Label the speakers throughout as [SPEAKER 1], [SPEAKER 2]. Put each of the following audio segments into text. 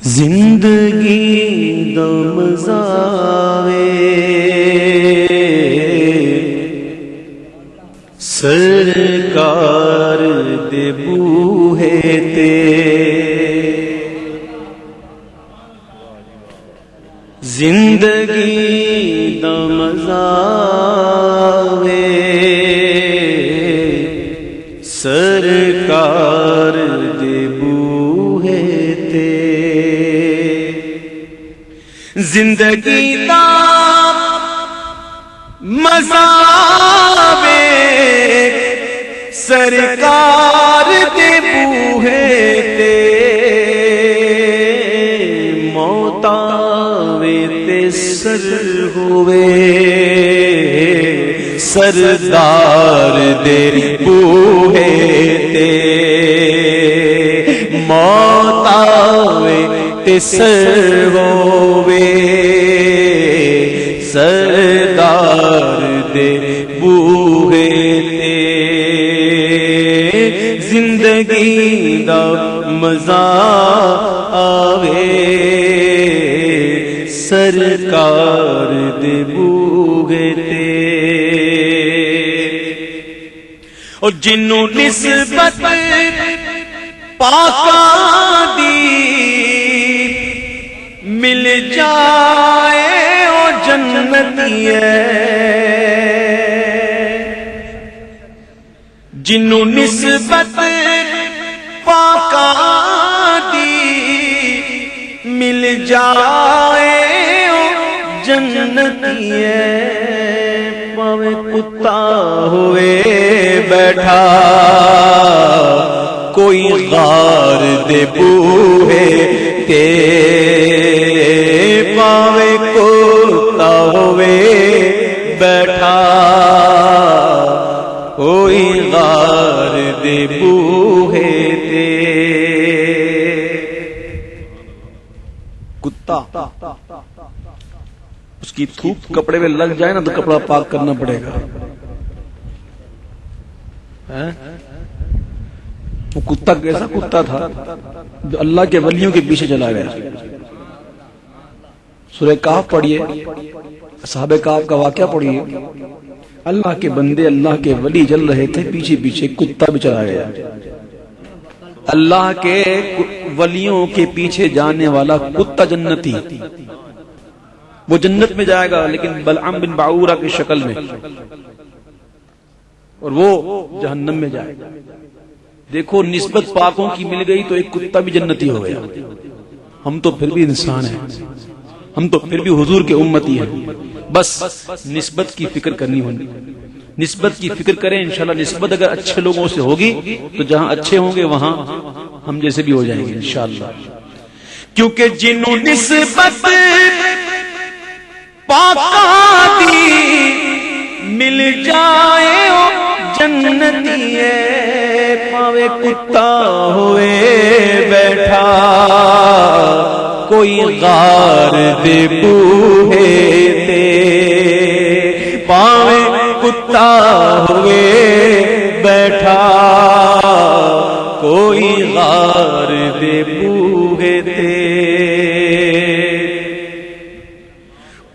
[SPEAKER 1] زندگی دم زاوے سرکار دے بوہے تے زندگی دم زاوے سرکار دے بوہے تے زندگی دا مزہ وے سرکار دے بوہے تے موت آوے تے سر ہوئے سردار دے بوہے تے موت آوے تے سر ہوئے سردار دے بوہے تے زندگی دا مزہ آوے سرکار دے بوہے تے اور جنوں نسبت پاکاں دی مل جائے او جنتی ہے جنوں نسبت پاکاں دی مل جائے او جنتی ہے پاوے کتا ہوئے بیٹھا کوئی غار دے بوہے تے پاوے کتا ہوئے بیٹھا کوئی غار دے بوہے تے کتا اس کی تھوک کپڑے میں لگ جائے نا تو کپڑا پاک کرنا پڑے گا وہ کتا کیسا کتا تھا جو اللہ کے ولیوں کے پیچھے چلا گیا سورہ کہف پڑھیے اصحاب کہف کا واقعہ پڑھیے اللہ کے بندے اللہ کے ولی چل رہے تھے پیچھے پیچھے کتا بھی چلا گیا اللہ کے ولیوں کے پیچھے جانے والا کتا جنتی وہ جنت میں جائے گا لیکن بلعام بن باعورہ کی شکل میں اور وہ جہنم میں جائے گا دیکھو نسبت پاکوں کی مل گئی تو ایک کتا بھی جنتی ہو گیا ہم تو پھر بھی انسان ہیں ہم تو پھر بھی حضور کے امتی ہیں بس نسبت کی فکر کرنی ہوگی نسبت کی فکر کریں انشاءاللہ نسبت اگر اچھے لوگوں سے ہوگی تو جہاں اچھے ہوں گے وہاں ہم جیسے بھی ہو جائیں گے انشاءاللہ کیونکہ جنوں نسبت پاکاں دی مل جائے او جنتی ہے پاوے کتا ہوئے بیٹھا کوئی غار دے بوہے تے پاوے کتا ہوئے بیٹھا کوئی غار دے بوہے تے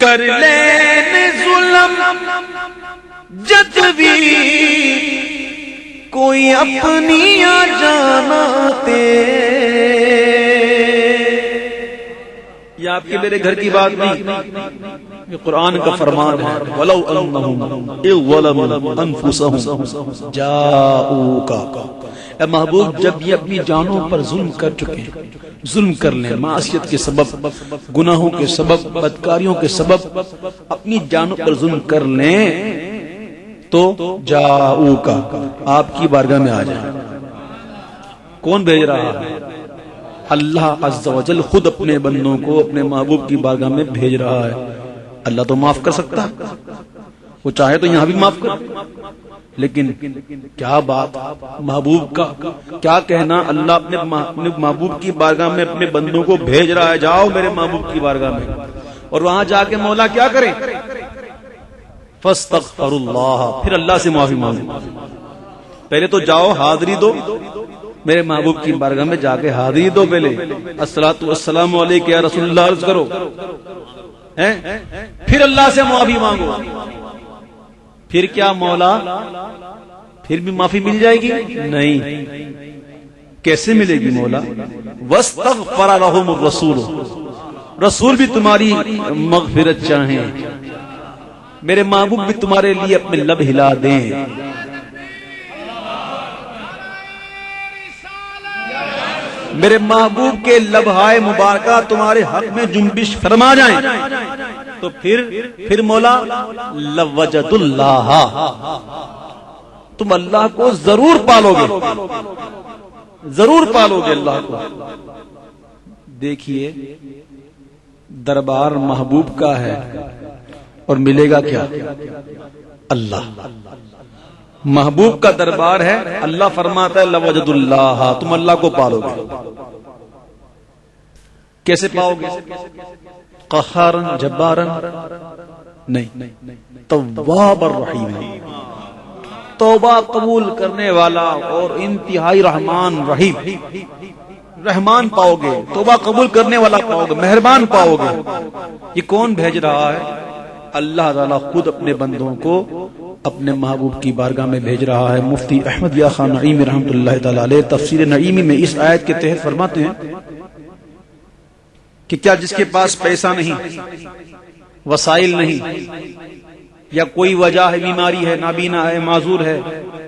[SPEAKER 1] کر لین ظلم جد بھی کوئی اپنی جانا تے یہ آپ کے میرے گھر کی بات نہیں یہ قرآن کا فرمان ہے وَلَوْ أَنَّهُمْ إِذْ ظَلَمُوا أَنفُسَهُمْ جَاءُوكَ اے محبوب جب یہ اپنی جانوں پر ظلم کر چکے ظلم کر لیں معصیت کے سبب گناہوں کے سبب بدکاریوں کے سبب اپنی جانوں پر ظلم کر لیں تو جاؤک آپ کی بارگاہ میں آ جائیں کون بھیج رہا ہے اللہ عز و جل خود اپنے بندوں کو اپنے محبوب کی بارگاہ میں بھیج رہا ہے اللہ تو معاف کر سکتا ہے وہ چاہے تو یہاں بھی معاف کر لیکن کیا بات محبوب کا کیا کہنا اللہ اپنے محبوب کی بارگاہ میں اپنے بندوں کو بھیج رہا ہے جاؤ میرے محبوب کی بارگاہ میں اور وہاں جا کے مولا کیا کریں فاستغفر اللہ پھر اللہ سے معافی مانگو پہلے تو جاؤ حاضری دو میرے محبوب کی بارگاہ میں جا کے حاضری دو، پہلے الصلاۃ والسلام علیک یا رسول اللہ عرض کرو، پھر اللہ سے معافی مانگو. پھر کیا مولا پھر بھی معافی مل جائے گی؟ نہیں. کیسے ملے گی مولا؟ واستغفر لهم الرسول، رسول بھی تمہاری مغفرت چاہیں، میرے محبوب بھی تمہارے لیے اپنے لب ہلا دیں. میرے محبوب کے لبہائے مبارکہ تمہارے حق میں جنبش فرما جائیں تو پھر مولا لوجد اللہ، تم اللہ کو ضرور پالو گے، ضرور پالو گے اللہ کو. دیکھیے دربار محبوب کا ہے اور ملے گا کیا؟ اللہ. محبوب کا دربار ہے، اللہ فرماتا ہے لوجد اللہ، تم اللہ کو پالو گے. کیسے پاؤ گے؟ قہارن جبارن نہیں، تواب الرحیم، توبہ قبول کرنے والا اور انتہائی رحمان رحیم. رحمان پاؤ گے، توبہ قبول کرنے والا پاؤ گے، مہربان پاؤ گے. یہ کون بھیج رہا ہے؟ اللہ تعالیٰ خود اپنے بندوں کو اپنے محبوب کی بارگاہ میں بھیج رہا ہے. مفتی احمد یا خان نعیمی رحمۃ اللہ تعالی علیہ تفسیر نعیمی میں اس آیت کے تحت فرماتے ہیں کہ کیا جس کے پاس پیسہ نہیں، وسائل نہیں، یا کوئی وجہ ہے، بیماری ہے، نابینا ہے، معذور ہے،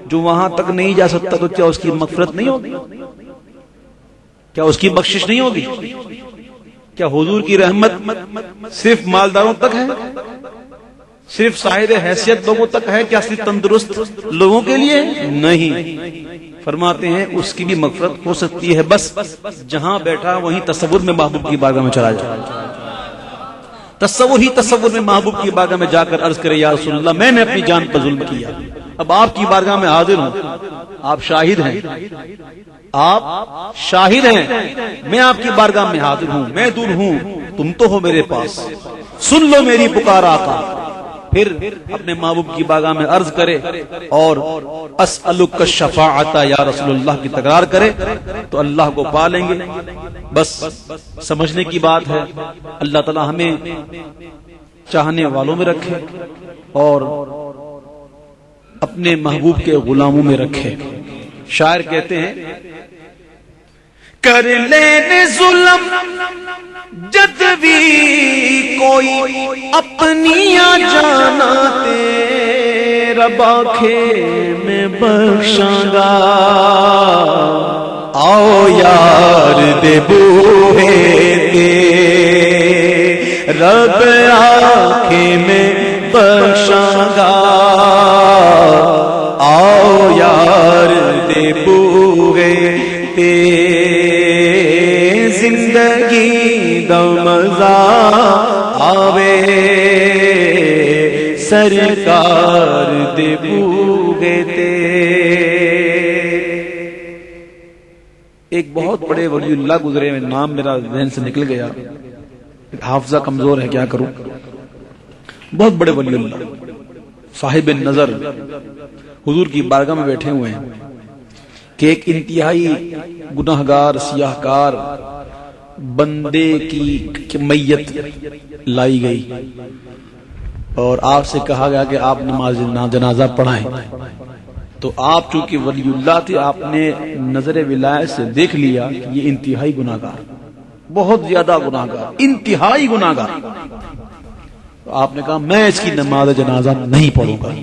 [SPEAKER 1] جو وہاں تک نہیں جا سکتا، تو کیا اس کی مغفرت نہیں ہوگی؟ کیا اس کی بخشش نہیں ہوگی؟ کیا حضور کی رحمت صرف مالداروں تک ہے؟ صرف صاحب حیثیت لوگوں تک ہے؟ کیا صرف تندرست لوگوں کے لیے؟ نہیں. فرماتے ہیں اس کی بھی مغفرت ہو سکتی ہے، بس جہاں بیٹھا وہیں تصور میں محبوب کی بارگاہ میں چلا جائے. تصور میں محبوب کی بارگاہ میں جا کر عرض کرے یا رسول اللہ میں نے اپنی جان پر ظلم کیا، اب آپ کی بارگاہ میں حاضر ہوں، آپ شاہد ہیں، آپ شاہد ہیں، میں آپ کی بارگاہ میں حاضر ہوں، میں دور ہوں، تم تو ہو میرے پاس، سن لو میری پکار آقا. پھر اپنے محبوب کی بارگاہ میں عرض کرے اور اسألک الشفاعۃ یا رسول اللہ کی تکرار کرے تو اللہ کو پا لیں گے. بس سمجھنے کی بات ہے. اللہ تعالی ہمیں چاہنے والوں میں رکھے اور اپنے محبوب کے غلاموں میں رکھے. شاعر کہتے ہیں کر لینے ظلم جد بھی کوئی اپنی جانا تیرا باکھے میں بخشاں گا. آؤ یار دے بوہے تے رب آنکھیں میں بخشاں گا. آؤ یار دے بوہے تے زندگی دا مزہ آوے سرکار دے بوگے تے. ایک بہت بڑے ولی اللہ گزرے، نام میرا ذہن سے نکل گیا، حافظہ کمزور ہے کیا کروں. بہت بڑے ولی اللہ صاحب نظر حضور کی بارگاہ میں بیٹھے ہوئے ہیں کہ ایک انتہائی گناہگار سیاہ کار بندے کی میت لائی گئی اور آپ سے کہا گیا کہ آپ نماز جنازہ پڑھائیں. تو آپ چونکہ ولی اللہ تھے، آپ نے نظر ولایت سے دیکھ لیا کہ یہ انتہائی گناہگار، بہت زیادہ گناہگار، انتہائی گناہگار. تو آپ نے کہا میں اس کی نماز جنازہ نہیں پڑھوں گا.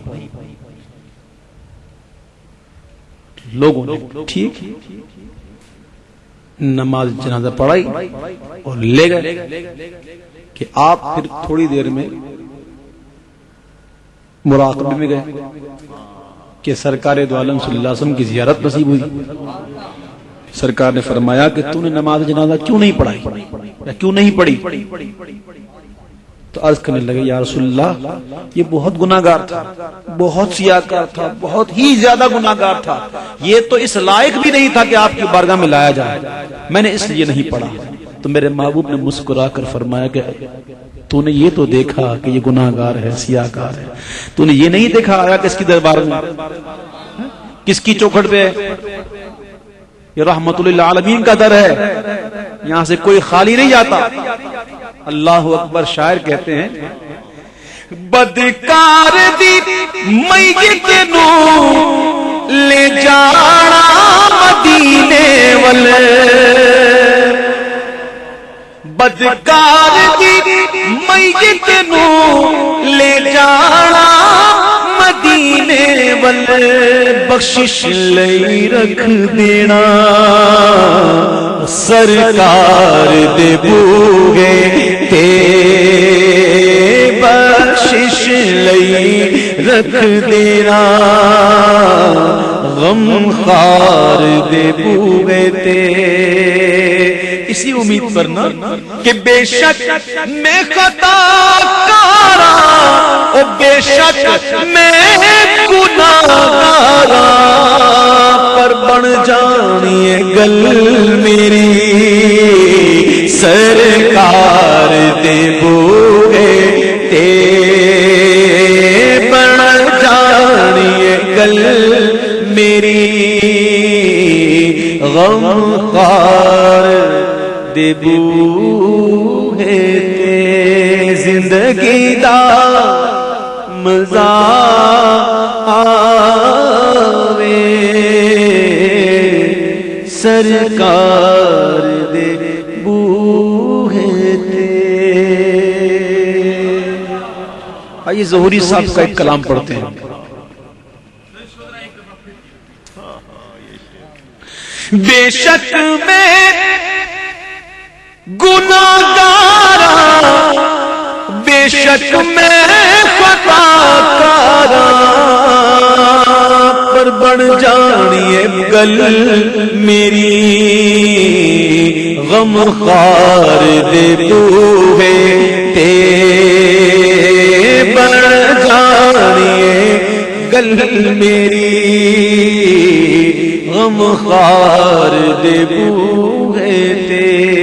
[SPEAKER 1] لوگوں نے ٹھیک نماز جنازہ پڑھائی اور لے گئے کہ آپ پھر تھوڑی دیر میں مراقبے میں گئے کہ سرکار دو عالم صلی اللہ علیہ وسلم کی زیارت نصیب ہوئی. سرکار نے فرمایا کہ تو نے نماز جنازہ کیوں نہیں پڑھائی یا کیوں نہیں پڑھی؟ تو عرض کرنے لگے یا رسول اللہ یہ بہت گناہگار تھا، بہت سیاہکار تھا، بہت ہی زیادہ گناہگار تھا، یہ تو اس لائق بھی نہیں تھا کہ آپ کی بارگاہ میں لایا جائے، میں نے اس لیے نہیں پڑھا. تو میرے محبوب نے مسکرا کر فرمایا کہ تو نے یہ تو دیکھا کہ یہ گناہگار ہے، سیاہکار ہے، تو نے یہ نہیں دیکھا آیا کس کی دربار میں، کس کی چوکھٹ پہ ہے، یہ رحمت للعالمین کا در ہے، یہاں سے کوئی خالی نہیں جاتا۔ اللہ اکبر۔ شاعر کہتے ہیں بدکار دی میت نو لے جانا مدینے والے، بدکار دی میت نو لے جانا مدینے والے، بخشش لئی رکھ دینا سرکار دے بوئے تے، بخشش لئی رکھ دینا غم خار دے بوئے تے۔ اسی امید پر نا کہ بے شک میں خطا کارا، او بے شک میں گناہگارا، پر بن جانی گل میری سرکار دے بوئے تے، بن جانی گل میری غم خار دے بوئے تے۔ زندگی دا مزہ آوے سرکار دے بوئے تے۔ آئیے ظہوری صاحب کا ایک کلام پڑھتے ہیں۔ بے شک میں گناہگارا، بے شک میں خطا کارا، پر بن جانی گل میری غم خار دے بوئے تے، بن جانی گل میری غم خار دے بوئے تے۔